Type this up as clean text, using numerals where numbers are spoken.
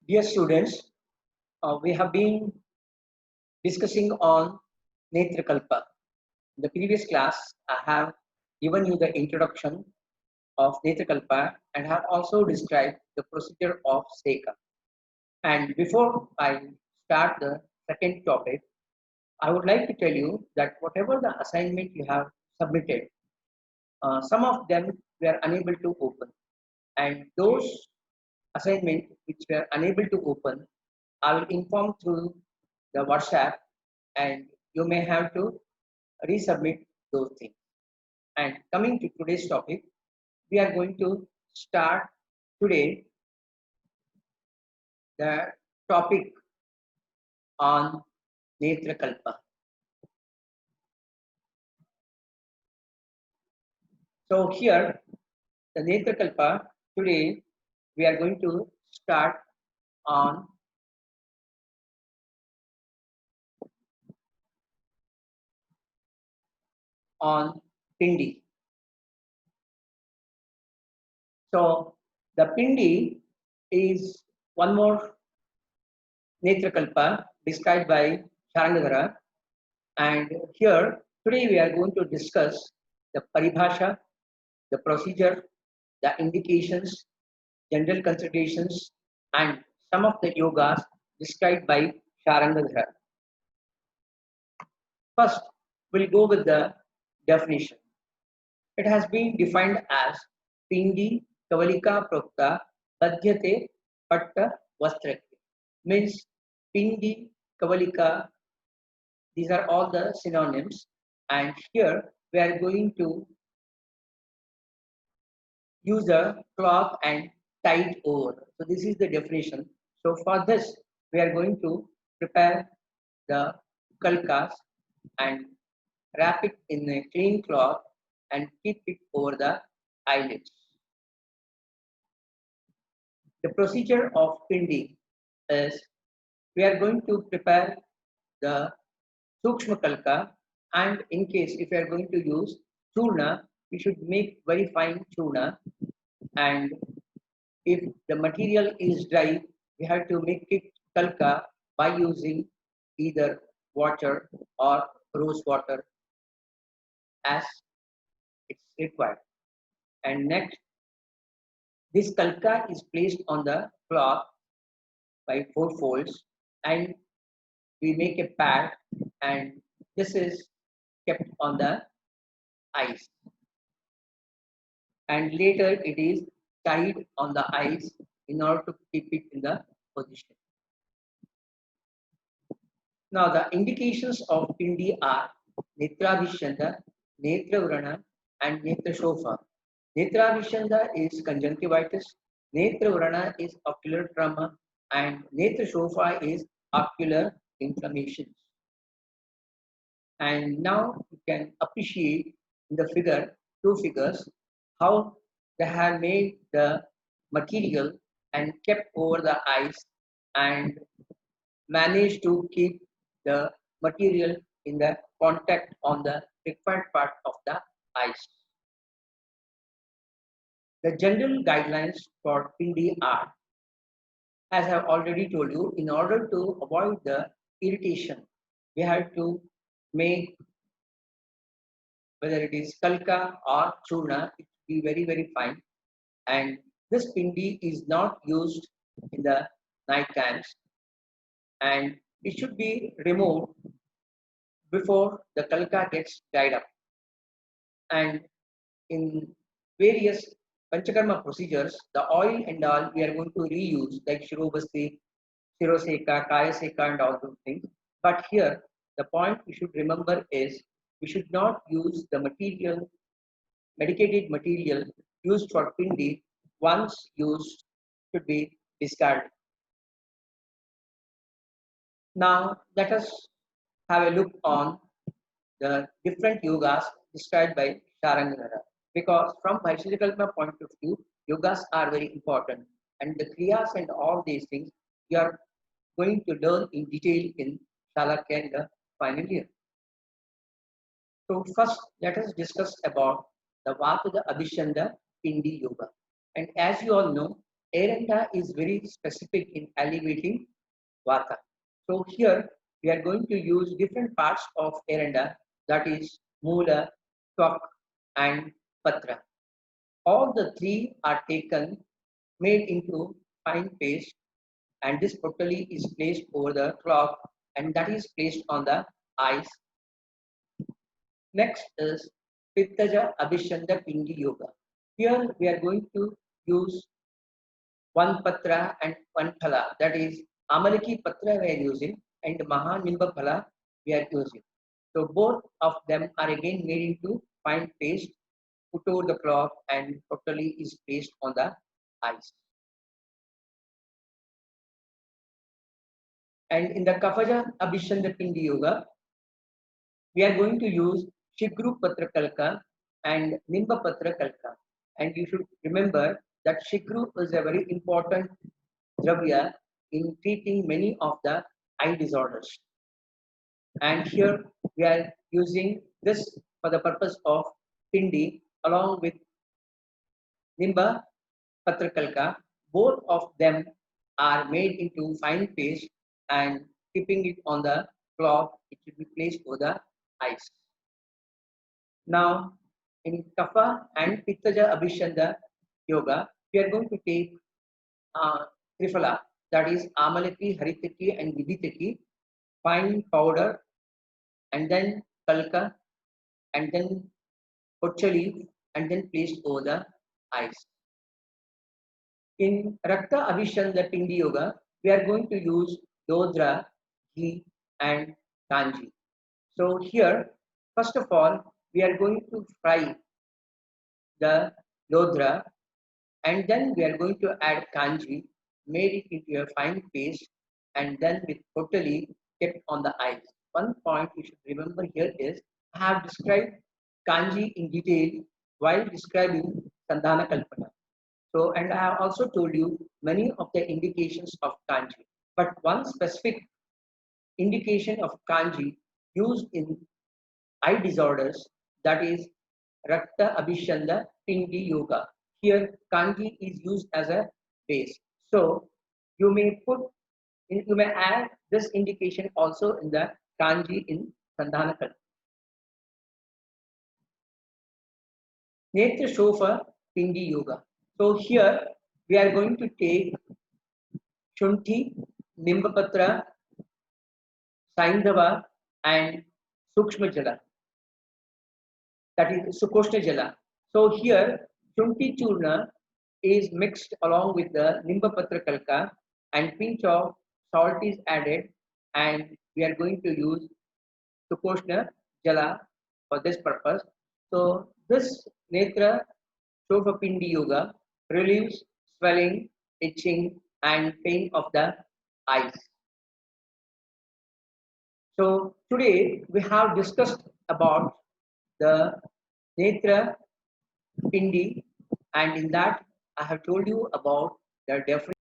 Dear students, we have been discussing on Netrakalpa. In the previous class, I have given you the introduction of Netrakalpa and have also described the procedure of Seka. And before I start the second topic, I would like to tell you that whatever the assignment you have submitted, some of them we are unable to open. And those assignment which we are unable to open, I will inform through the WhatsApp and you may have to resubmit those things. And coming to today's topic, we are going to start today the topic on Netrakalpa. So here, the Netrakalpa, today we are going to start on on Pindi. So the Pindi is one more Netrakalpa described by Sharangadhara. And here, today we are going to discuss the paribhasha, the procedure, the indications, general considerations, and some of the yogas described by Sharangadhara. First, we'll go with the definition. It has been defined as Pindi Kavalika Prokta Badhyate Patta Vastrake. Means Pindi Kavalika, these are all the synonyms. And here we are going to use a cloth and tie it over. So this is the definition. So for this, we are going to prepare the kalkas and wrap it in a clean cloth and keep it over the eyelids. The procedure of pindi is we are going to prepare the sukshma kalka, and in case if we are going to use churna, we should make very fine churna, and if the material is dry, we have to make it kalka by using either water or rose water as it's required. And next, this kalka is placed on the cloth by four folds, and we make a pad, and this is kept on the ice. And later it is tied on the ice in order to keep it in the position. Now the indications of pindi are Netrabhishanda, Netravrana, and Netrashofa. Netrabhishanda is conjunctivitis, Netravrana is ocular trauma, and Netrashofa is ocular inflammations. And now you can appreciate in the figure, two figures, how they have made the material and kept over the ice and managed to keep the material in the contact on the required part of the ice. The general guidelines for PD are, as I have already told you, in order to avoid the irritation, we have to make whether it is kalka or churna, it should be very, very fine. And this pindi is not used in the night times, and it should be removed before the kalka gets dried up. And in various panchakarma procedures, the oil and all we are going to reuse, like shirobasti, shiroseka, kayaseka, and all those things. But here, the point we should remember is we should not use the material, medicated material used for pindi, once used, should be discarded. Now, let us have a look on the different yogas described by Sharanganara. Because from Vaishalikalpa point of view, yogas are very important. And the kriyas and all these things, you are going to learn in detail in Shalakya in the final year. So first, let us discuss about the Vatuda Abhishanda Pindi Yoga. And as you all know, Aranda is very specific in alleviating Vata. So here we are going to use different parts of Aranda, that is Mula, Twak and Patra. All the three are taken, made into fine paste, and this potali is placed over the cloth and that is placed on the eyes. Next is Pittaja Abhishanda Pindi Yoga. Here we are going to use one patra and one phala. That is Amalaki patra we are using and Mahanimba phala we are using. So both of them are again made into fine paste, put over the cloth and totally is placed on the eyes. And in the Kafaja Abhishanda Pindi Yoga, we are going to use Shigru Patra Kalka and Nimba Patra Kalka. And you should remember that Shigru is a very important dravya in treating many of the eye disorders. And here we are using this for the purpose of Pindi along with Nimba Patrakalka. Both of them are made into fine paste and keeping it on the cloth, it should be placed over the eyes. Now, in Kapha and Pittaja Abhishanda Yoga, we are going to take Trifala, that is Amalaki, Haritaki, and Viditaki, fine powder, and then Kalka, and then Kochali, and then placed over the eyes. In Rakta Abhishanda Pindi Yoga, we are going to use Dodra, Ghee, and Kanji. So here, first of all, we are going to fry the Dodra and then we are going to add Kanji, made it into a fine paste, and then with totally kept on the eyes. One point you should remember here is I have described Kanji in detail while describing Sandhana Kalpana. So, and I have also told you many of the indications of kanji. But one specific indication of kanji used in eye disorders, that is Rakta Abhishanda Pindi Yoga. Here, kanji is used as a base. So, you may you may add this indication also in the kanji in Sandhana Kalpa. Netra Shofa Pindi Yoga. So here we are going to take Shunti, Nimbapatra, Saindhava and Sukshma Jala, that is Sukoshna Jala. So here Shunti Churna is mixed along with the Nimbapatra Kalka and pinch of salt is added and we are going to use Sukoshna Jala for this purpose. So this Netra Shofapindi Yoga relieves swelling, itching and pain of the eyes. So today we have discussed about the Netra Pindi and in that I have told you about the different